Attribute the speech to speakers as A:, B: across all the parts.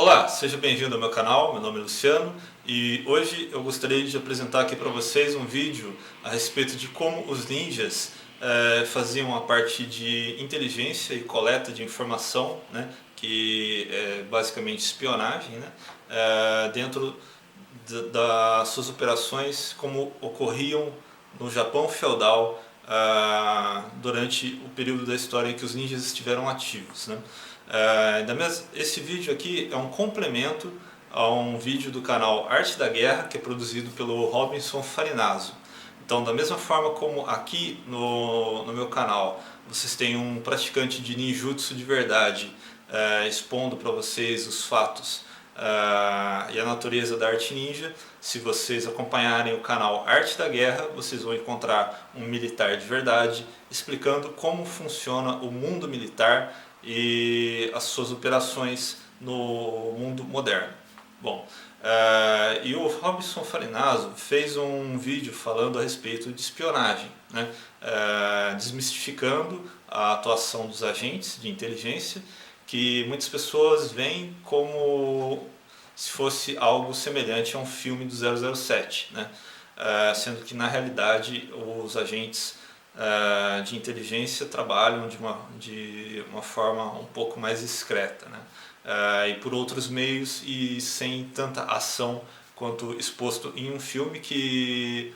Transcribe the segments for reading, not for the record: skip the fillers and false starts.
A: Olá, seja bem-vindo ao meu canal, meu nome é Luciano e hoje eu gostaria de apresentar aqui para vocês um vídeo a respeito de como os ninjas faziam a parte de inteligência e coleta de informação, né, que é basicamente espionagem, né, dentro das suas operações, como ocorriam no Japão feudal durante o período da história em que os ninjas estiveram ativos, né. Esse vídeo aqui é um complemento a um vídeo do canal Arte da Guerra, que é produzido pelo Robinson Farinazzo. Então, da mesma forma como aqui no meu canal vocês têm um praticante de ninjutsu de verdade expondo para vocês os fatos e a natureza da arte ninja, se vocês acompanharem o canal Arte da Guerra, vocês vão encontrar um militar de verdade explicando como funciona o mundo militar e as suas operações no mundo moderno. Bom, e o Robinson Farinazzo fez um vídeo falando a respeito de espionagem, né? Desmistificando a atuação dos agentes de inteligência, que muitas pessoas veem como se fosse algo semelhante a um filme do 007, né? Sendo que na realidade os agentes de inteligência trabalham de uma forma um pouco mais discreta, né? E por outros meios e sem tanta ação quanto exposto em um filme que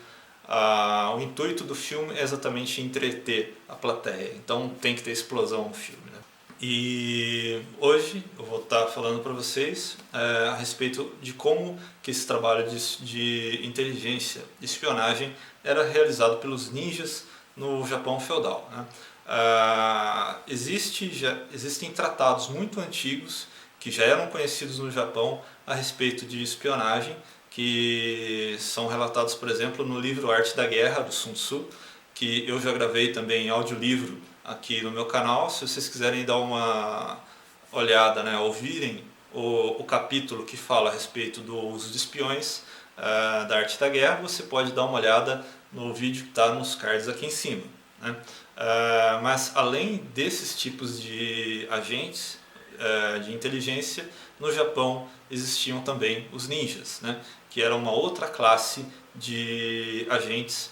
A: o intuito do filme é exatamente entreter a plateia, então tem que ter explosão no filme, né? E hoje eu vou estar falando para vocês a respeito de como que esse trabalho de inteligência, de espionagem, era realizado pelos ninjas no Japão feudal, né? Existem tratados muito antigos que já eram conhecidos no Japão a respeito de espionagem, que são relatados, por exemplo, no livro Arte da Guerra, do Sun Tzu, que eu já gravei também em audiolivro aqui no meu canal. Se vocês quiserem dar uma olhada, né, ouvirem o capítulo que fala a respeito do uso de espiões da Arte da Guerra, você pode dar uma olhada no vídeo que está nos cards aqui em cima, né? Mas além desses tipos de agentes de inteligência, no Japão existiam também os ninjas, né? Que era uma outra classe de agentes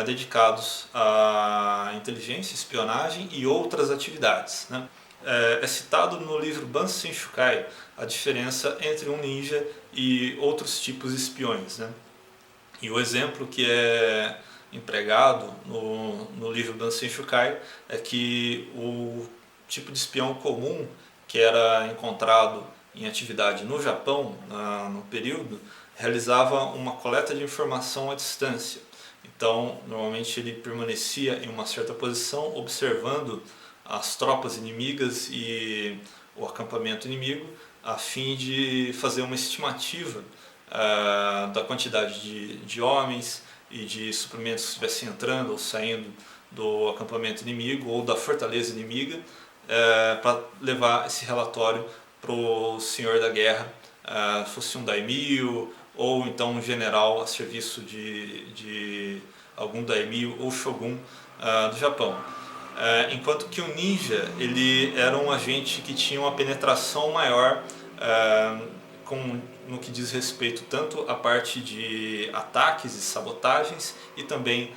A: dedicados à inteligência, espionagem e outras atividades, né? É citado no livro Bansen Shukai a diferença entre um ninja e outros tipos de espiões, né? E o exemplo que é empregado no livro Bansen Shukai é que o tipo de espião comum que era encontrado em atividade no Japão no período realizava uma coleta de informação à distância. Então, normalmente ele permanecia em uma certa posição observando as tropas inimigas e o acampamento inimigo a fim de fazer uma estimativa da quantidade de homens e de suprimentos que estivessem entrando ou saindo do acampamento inimigo ou da fortaleza inimiga, para levar esse relatório para o senhor da guerra, fosse um daimyo ou então um general a serviço de algum daimyo ou shogun do Japão. Enquanto que o ninja ele era um agente que tinha uma penetração maior no que diz respeito tanto à parte de ataques e sabotagens e também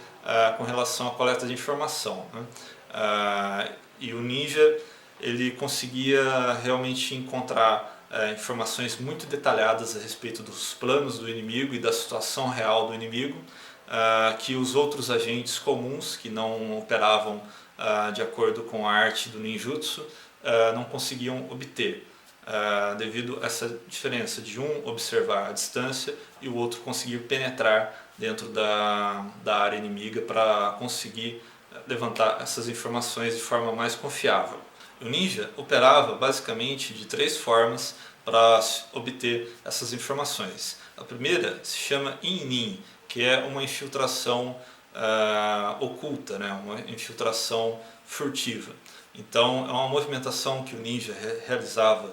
A: com relação à coleta de informação, né? E o ninja ele conseguia realmente encontrar informações muito detalhadas a respeito dos planos do inimigo e da situação real do inimigo, que os outros agentes comuns que não operavam de acordo com a arte do ninjutsu não conseguiam obter, devido a essa diferença de um observar à distância e o outro conseguir penetrar dentro da área inimiga para conseguir levantar essas informações de forma mais confiável. O ninja operava basicamente de três formas para obter essas informações. A primeira se chama in-nin, que é uma infiltração oculta, né? Uma infiltração furtiva. Então é uma movimentação que o ninja realizava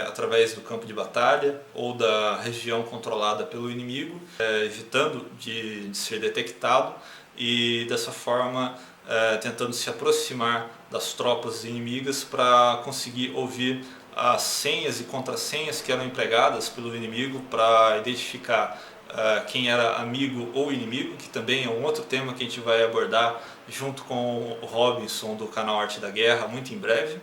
A: através do campo de batalha ou da região controlada pelo inimigo, evitando de ser detectado e dessa forma tentando se aproximar das tropas inimigas para conseguir ouvir as senhas e contrassenhas que eram empregadas pelo inimigo para identificar quem era amigo ou inimigo, que também é um outro tema que a gente vai abordar junto com o Robinson do canal Arte da Guerra muito em breve,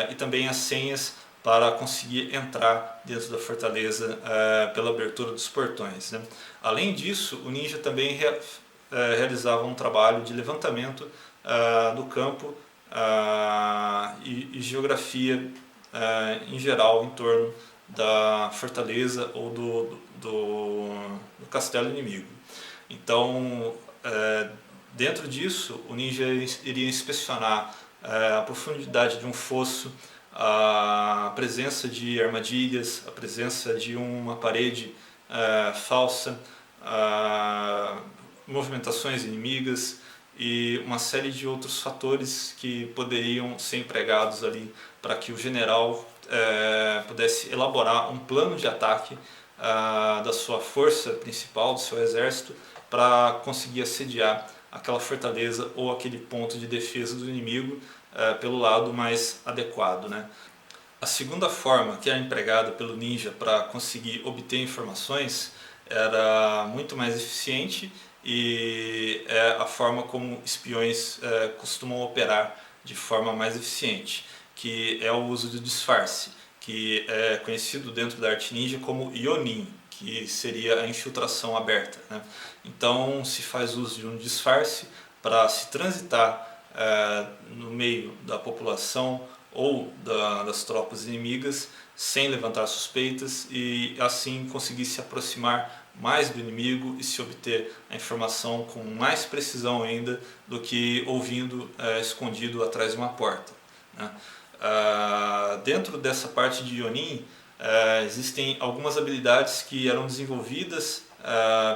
A: e também as senhas para conseguir entrar dentro da fortaleza pela abertura dos portões, né? Além disso, o ninja também realizava um trabalho de levantamento do campo e geografia em geral em torno da fortaleza ou do castelo inimigo. Então, dentro disso, o ninja iria inspecionar a profundidade de um fosso, a presença de armadilhas, a presença de uma parede falsa, movimentações inimigas e uma série de outros fatores que poderiam ser empregados ali para que o general pudesse elaborar um plano de ataque da sua força principal, do seu exército, para conseguir assediar aquela fortaleza ou aquele ponto de defesa do inimigo pelo lado mais adequado, né? A segunda forma que era empregada pelo ninja para conseguir obter informações era muito mais eficiente e é a forma como espiões costumam operar de forma mais eficiente, que é o uso do disfarce, que é conhecido dentro da arte ninja como Yonin, que seria a infiltração aberta, né? Então se faz uso de um disfarce para se transitar no meio da população ou das tropas inimigas sem levantar suspeitas e assim conseguir se aproximar mais do inimigo e se obter a informação com mais precisão ainda do que ouvindo escondido atrás de uma porta, né? Dentro dessa parte de Yonin existem algumas habilidades que eram desenvolvidas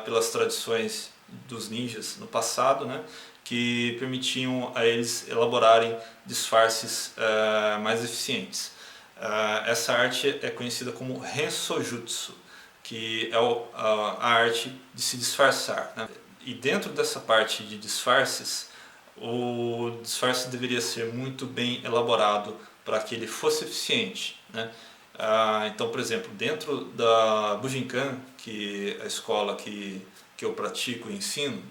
A: pelas tradições dos ninjas no passado, né, que permitiam a eles elaborarem disfarces mais eficientes. Essa arte é conhecida como Rensojutsu, que é a arte de se disfarçar, né? E dentro dessa parte de disfarces, o disfarce deveria ser muito bem elaborado para que ele fosse eficiente, né? Então, por exemplo, dentro da Bujinkan, que é a escola que eu pratico e ensino,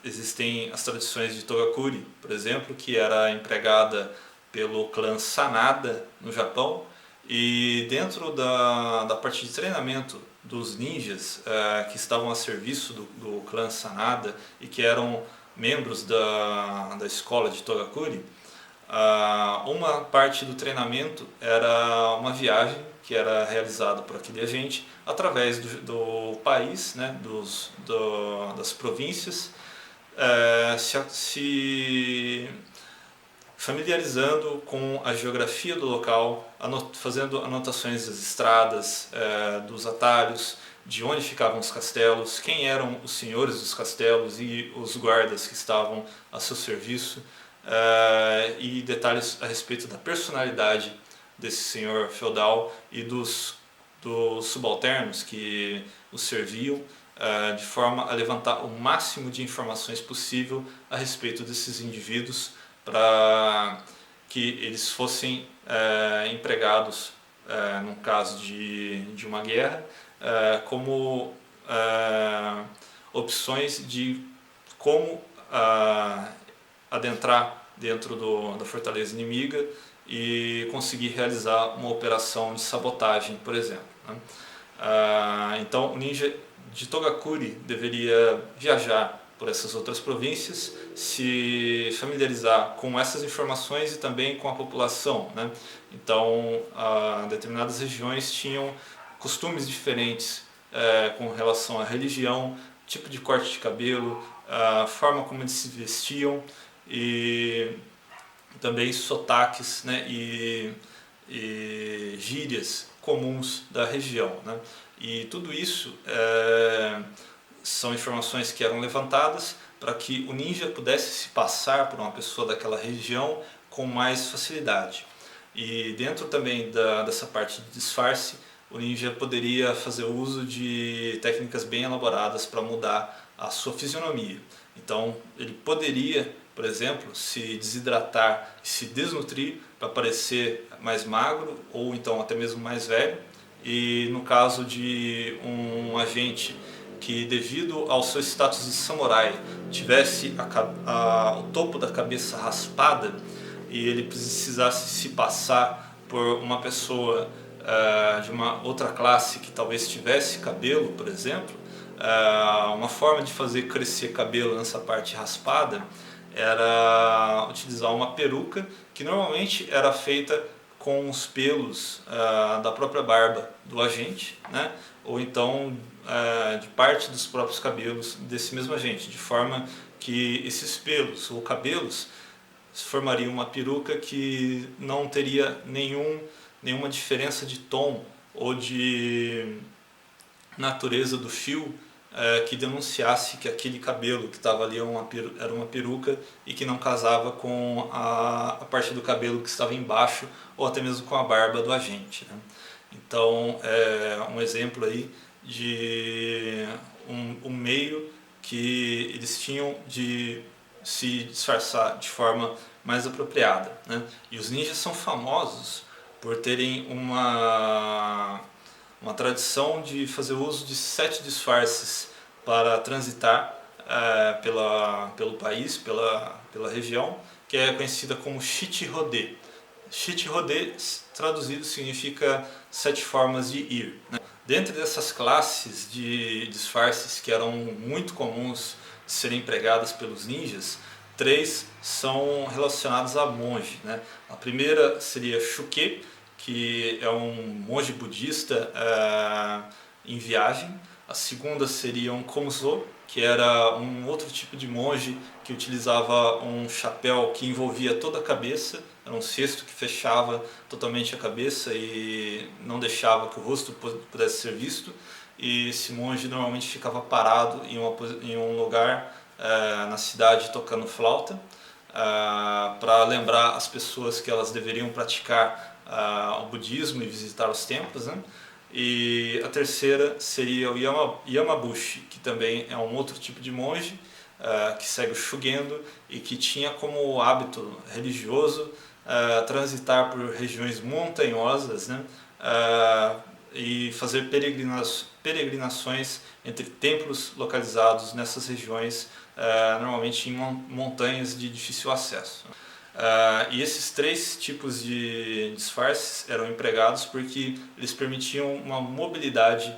A: existem as tradições de Togakuri, por exemplo, que era empregada pelo clã Sanada no Japão, e dentro da parte de treinamento dos ninjas que estavam a serviço do clã Sanada e que eram membros da escola de Togakuri, uma parte do treinamento era uma viagem que era realizada por aquele agente através do país, né, das províncias, se familiarizando com a geografia do local, fazendo anotações das estradas, dos atalhos, de onde ficavam os castelos, quem eram os senhores dos castelos e os guardas que estavam a seu serviço, e detalhes a respeito da personalidade desse senhor feudal e dos subalternos que o serviam, de forma a levantar o máximo de informações possível a respeito desses indivíduos para que eles fossem empregados, no caso de uma guerra, como opções de como adentrar dentro da fortaleza inimiga e conseguir realizar uma operação de sabotagem, por exemplo, né? Então o ninja de Togakuri deveria viajar por essas outras províncias, se familiarizar com essas informações e também com a população, né? Então determinadas regiões tinham costumes diferentes com relação à religião, tipo de corte de cabelo, a forma como eles se vestiam e também sotaques, né, e gírias comuns da região, né? E tudo isso são informações que eram levantadas para que o ninja pudesse se passar por uma pessoa daquela região com mais facilidade. E dentro também dessa parte de disfarce, o ninja poderia fazer uso de técnicas bem elaboradas para mudar a sua fisionomia. Então ele poderia por exemplo, se desidratar e se desnutrir para parecer mais magro ou então até mesmo mais velho. E no caso de um agente que, devido ao seu status de samurai, tivesse o topo da cabeça raspada e ele precisasse se passar por uma pessoa de uma outra classe que talvez tivesse cabelo, por exemplo, uma forma de fazer crescer cabelo nessa parte raspada era utilizar uma peruca que normalmente era feita com os pelos da própria barba do agente, né? Ou então de parte dos próprios cabelos desse mesmo agente, de forma que esses pelos ou cabelos formariam uma peruca que não teria nenhuma diferença de tom ou de natureza do fio que denunciasse que aquele cabelo que estava ali era uma peruca e que não casava com a parte do cabelo que estava embaixo ou até mesmo com a barba do agente, né? Então é um exemplo aí de um meio que eles tinham de se disfarçar de forma mais apropriada, né? E os ninjas são famosos por terem uma tradição de fazer uso de 7 disfarces para transitar pelo país, pela região, que é conhecida como Shichirode. Shichirode, traduzido, significa 7 formas de ir, né? Dentre dessas classes de disfarces que eram muito comuns de serem empregadas pelos ninjas, 3 são relacionadas a monge, né? A primeira seria Shuke, que é um monge budista em viagem. A segunda seria um Komuso, que era um outro tipo de monge que utilizava um chapéu que envolvia toda a cabeça, era um cesto que fechava totalmente a cabeça e não deixava que o rosto pudesse ser visto. E esse monge normalmente ficava parado em um lugar na cidade tocando flauta, para lembrar as pessoas que elas deveriam praticar o budismo e visitar os templos, né? E a terceira seria o Yamabushi, que também é um outro tipo de monge que segue o Shugendo e que tinha como hábito religioso transitar por regiões montanhosas, né? E fazer peregrinações entre templos localizados nessas regiões, normalmente em montanhas de difícil acesso. E esses 3 tipos de disfarces eram empregados porque eles permitiam uma mobilidade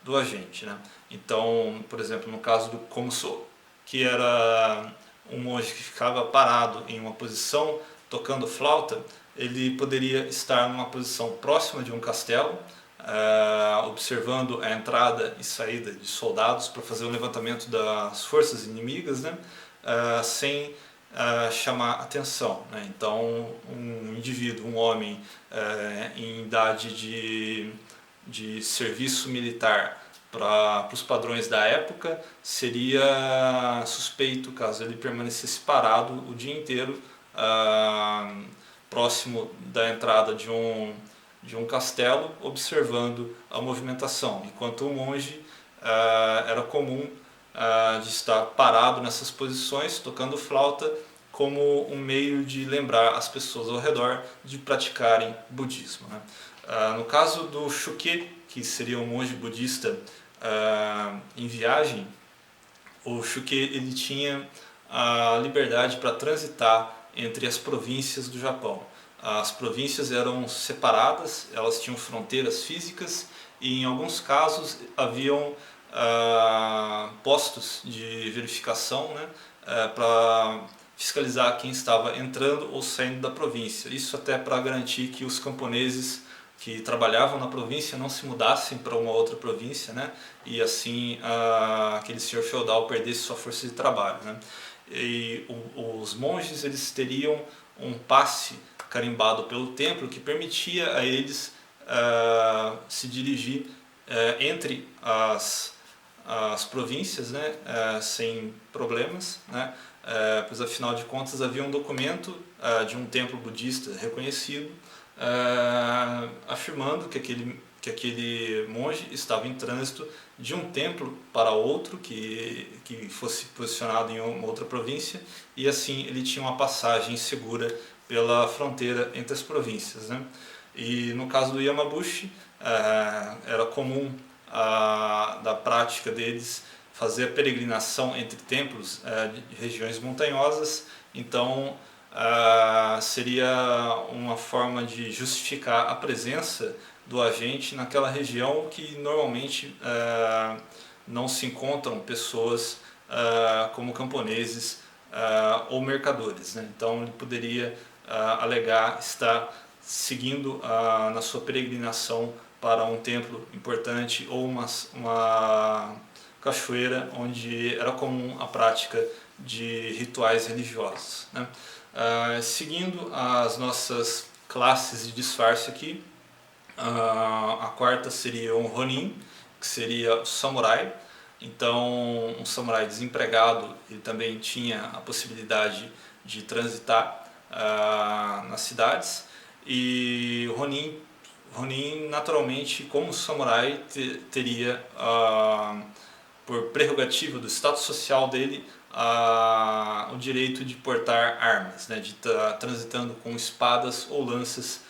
A: do agente, né? Então, por exemplo, no caso do Komuso, que era um monge que ficava parado em uma posição tocando flauta, ele poderia estar numa posição próxima de um castelo, observando a entrada e saída de soldados para fazer o levantamento das forças inimigas, né? Sem chamar atenção, né? Então, um indivíduo, um homem em idade de serviço militar para os padrões da época seria suspeito caso ele permanecesse parado o dia inteiro próximo da entrada de um castelo, observando a movimentação, enquanto o monge era comum de estar parado nessas posições, tocando flauta, como um meio de lembrar as pessoas ao redor de praticarem budismo, né? No caso do Shuke, que seria um monge budista em viagem, o Shuke ele tinha a liberdade para transitar entre as províncias do Japão. As províncias eram separadas, elas tinham fronteiras físicas e em alguns casos haviam postos de verificação, né, para fiscalizar quem estava entrando ou saindo da província. Isso até para garantir que os camponeses que trabalhavam na província não se mudassem para uma outra província, né, e assim aquele senhor feudal perdesse sua força de trabalho, né. E os monges eles teriam um passe carimbado pelo templo que permitia a eles se dirigir entre as províncias, né, sem problemas, né, pois afinal de contas havia um documento de um templo budista reconhecido afirmando que aquele monge estava em trânsito de um templo para outro que fosse posicionado em uma outra província, e assim ele tinha uma passagem segura pela fronteira entre as províncias, né? E no caso do Yamabushi, era comum da prática deles fazer a peregrinação entre templos de regiões montanhosas. Então seria uma forma de justificar a presença do agente naquela região que normalmente não se encontram pessoas como camponeses ou mercadores, né? Então ele poderia alegar estar seguindo na sua peregrinação para um templo importante ou uma cachoeira onde era comum a prática de rituais religiosos, né? Seguindo as nossas classes de disfarce aqui, a quarta seria um Ronin, que seria o samurai. Então, um samurai desempregado, ele também tinha a possibilidade de transitar nas cidades. E Ronin naturalmente, como samurai, teria, por prerrogativa do status social dele, o direito de portar armas, né, de estar transitando com espadas ou lanças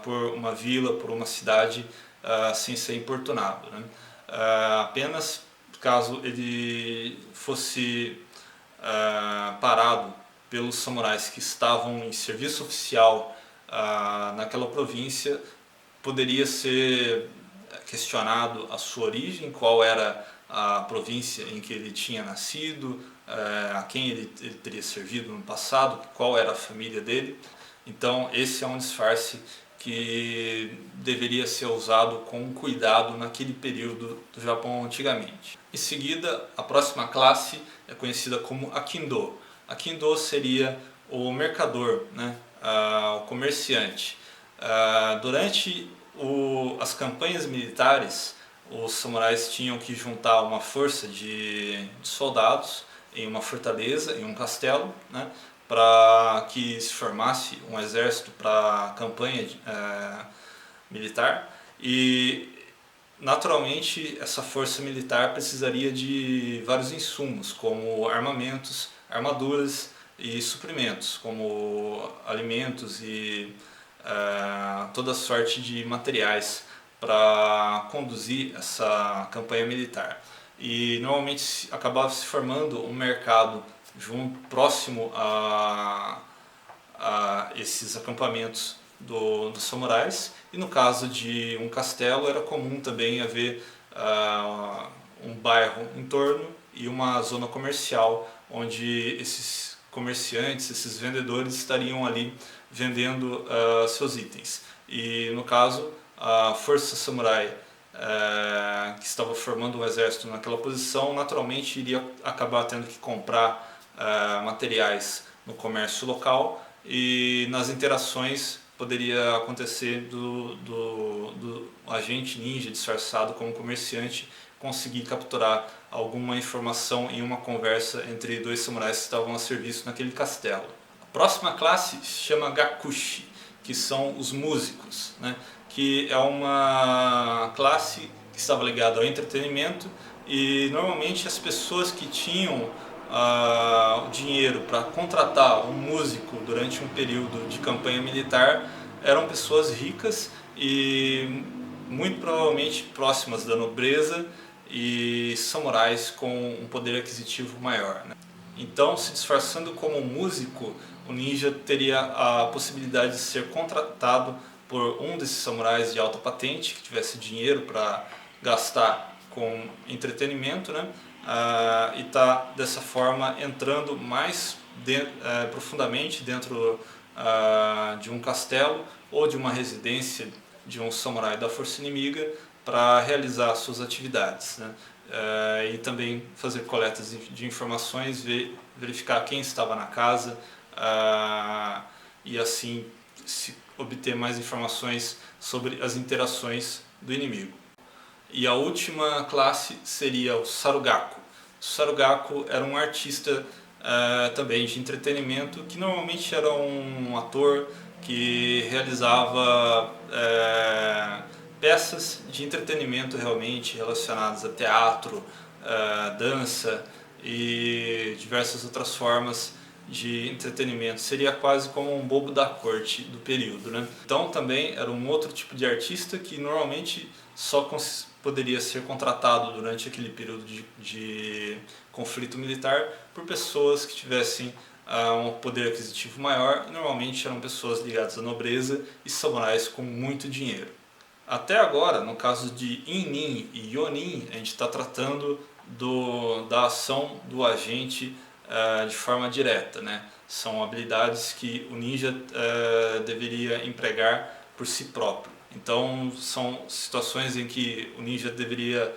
A: por uma vila, por uma cidade, sem ser importunado, né? Apenas caso ele fosse parado pelos samurais que estavam em serviço oficial naquela província, poderia ser questionado a sua origem, qual era a província em que ele tinha nascido, a quem ele teria servido no passado, qual era a família dele. Então esse é um disfarce que deveria ser usado com cuidado naquele período do Japão antigamente. Em seguida, a próxima classe é conhecida como Akindo. Akindo seria o mercador, né? O comerciante. Durante as campanhas militares, os samurais tinham que juntar uma força de soldados em uma fortaleza, em um castelo, né, para que se formasse um exército para a campanha militar. E naturalmente essa força militar precisaria de vários insumos, como armamentos, armaduras e suprimentos, como alimentos e toda sorte de materiais para conduzir essa campanha militar. E normalmente acabava se formando um mercado próximo a esses acampamentos dos samurais, e no caso de um castelo era comum também haver um bairro em torno e uma zona comercial onde esses comerciantes, esses vendedores estariam ali vendendo seus itens. E no caso, a força samurai que estava formando um exército naquela posição naturalmente iria acabar tendo que comprar materiais no comércio local, e nas interações poderia acontecer do agente ninja disfarçado como comerciante conseguir capturar alguma informação em uma conversa entre dois samurais que estavam a serviço naquele castelo. A próxima classe se chama Gakushi, que são os músicos, né? Que é uma classe que estava ligada ao entretenimento, e normalmente as pessoas que tinham o dinheiro para contratar um músico durante um período de campanha militar eram pessoas ricas e muito provavelmente próximas da nobreza e samurais com um poder aquisitivo maior, né? Então, se disfarçando como músico, o ninja teria a possibilidade de ser contratado por um desses samurais de alta patente que tivesse dinheiro para gastar com entretenimento, né? E está dessa forma entrando mais profundamente dentro de um castelo ou de uma residência de um samurai da força inimiga para realizar suas atividades, né? E também fazer coletas de informações, verificar quem estava na casa e assim obter mais informações sobre as interações do inimigo. E a última classe seria o Sarugaku. O Sarugaku era um artista também de entretenimento, que normalmente era um ator que realizava peças de entretenimento realmente relacionadas a teatro, dança e diversas outras formas de entretenimento. Seria quase como um bobo da corte do período, né? Então também era um outro tipo de artista que normalmente só poderia ser contratado durante aquele período de conflito militar por pessoas que tivessem um poder aquisitivo maior, e normalmente eram pessoas ligadas à nobreza e samurais com muito dinheiro. Até agora, no caso de Innin e Yonin, a gente está tratando da ação do agente de forma direta, né? São habilidades que o ninja deveria empregar por si próprio. Então são situações em que o ninja deveria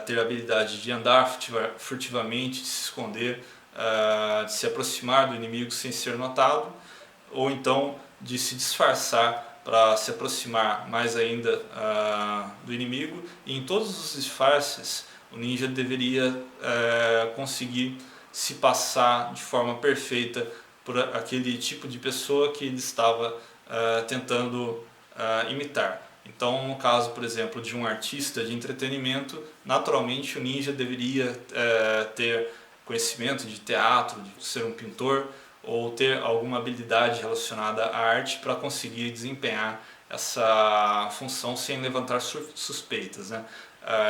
A: ter a habilidade de andar furtivamente, de se esconder, de se aproximar do inimigo sem ser notado, ou então de se disfarçar para se aproximar mais ainda do inimigo. E em todos os disfarces o ninja deveria conseguir se passar de forma perfeita por aquele tipo de pessoa que ele estava tentando imitar. Então, no caso, por exemplo, de um artista de entretenimento, naturalmente o ninja deveria ter conhecimento de teatro, de ser um pintor, ou ter alguma habilidade relacionada à arte para conseguir desempenhar essa função sem levantar suspeitas, né?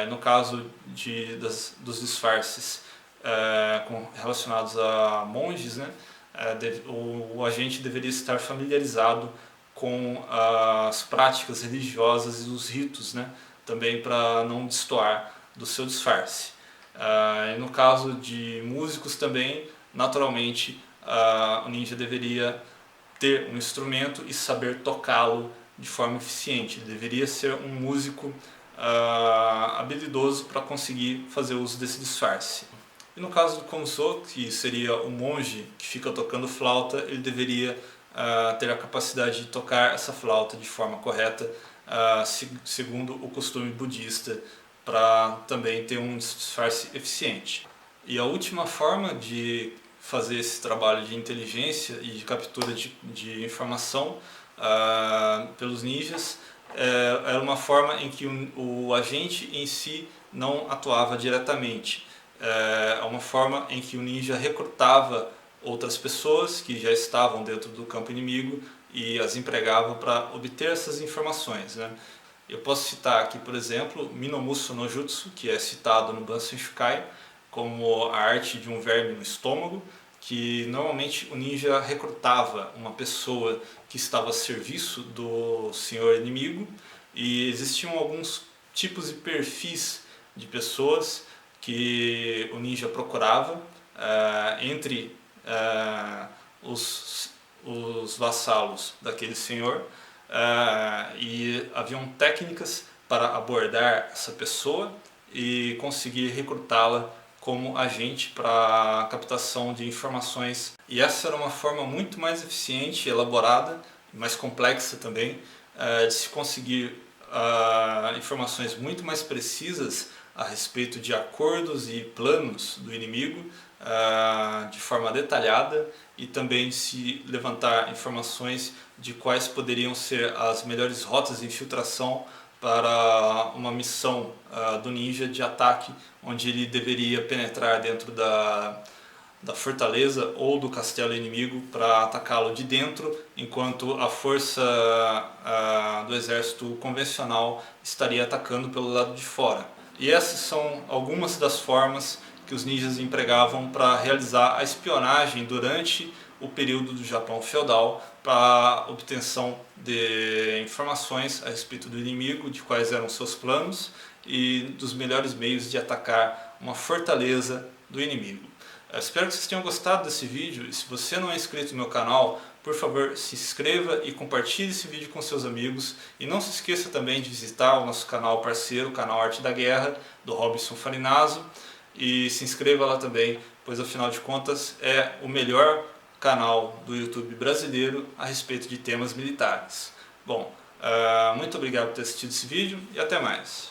A: No caso dos disfarces relacionados a monges, né? O agente deveria estar familiarizado com as práticas religiosas e os ritos, né? Também para não destoar do seu disfarce. No caso de músicos também, naturalmente, o ninja deveria ter um instrumento e saber tocá-lo de forma eficiente. Ele deveria ser um músico habilidoso para conseguir fazer uso desse disfarce. E no caso do Konso, que seria o monge que fica tocando flauta, ele deveria ter a capacidade de tocar essa flauta de forma correta, segundo o costume budista, para também ter um disfarce eficiente. E a última forma de fazer esse trabalho de inteligência e de captura de informação pelos ninjas era uma forma em que o agente em si não atuava diretamente. É uma forma em que o ninja recrutava outras pessoas que já estavam dentro do campo inimigo e as empregava para obter essas informações, né? Eu posso citar aqui, por exemplo, Minomuso no Jutsu, que é citado no Bansen Shukai como a arte de um verme no estômago, que normalmente o ninja recrutava uma pessoa que estava a serviço do senhor inimigo, e existiam alguns tipos e perfis de pessoas que o ninja procurava entre os vassalos daquele senhor, e haviam técnicas para abordar essa pessoa e conseguir recrutá-la como agente para a captação de informações. E essa era uma forma muito mais eficiente, elaborada, mais complexa também, de se conseguir informações muito mais precisas a respeito de acordos e planos do inimigo de forma detalhada, e também se levantar informações de quais poderiam ser as melhores rotas de infiltração para uma missão do ninja de ataque, onde ele deveria penetrar dentro da fortaleza ou do castelo inimigo para atacá-lo de dentro, enquanto a força do exército convencional estaria atacando pelo lado de fora. E essas são algumas das formas que os ninjas empregavam para realizar a espionagem durante o período do Japão feudal, para a obtenção de informações a respeito do inimigo, de quais eram seus planos e dos melhores meios de atacar uma fortaleza do inimigo. Eu espero que vocês tenham gostado desse vídeo, e se você não é inscrito no meu canal, por favor, se inscreva e compartilhe esse vídeo com seus amigos. E não se esqueça também de visitar o nosso canal parceiro, o canal Arte da Guerra, do Robson Farinaso. E se inscreva lá também, pois afinal de contas é o melhor canal do YouTube brasileiro a respeito de temas militares. Bom, muito obrigado por ter assistido esse vídeo e até mais.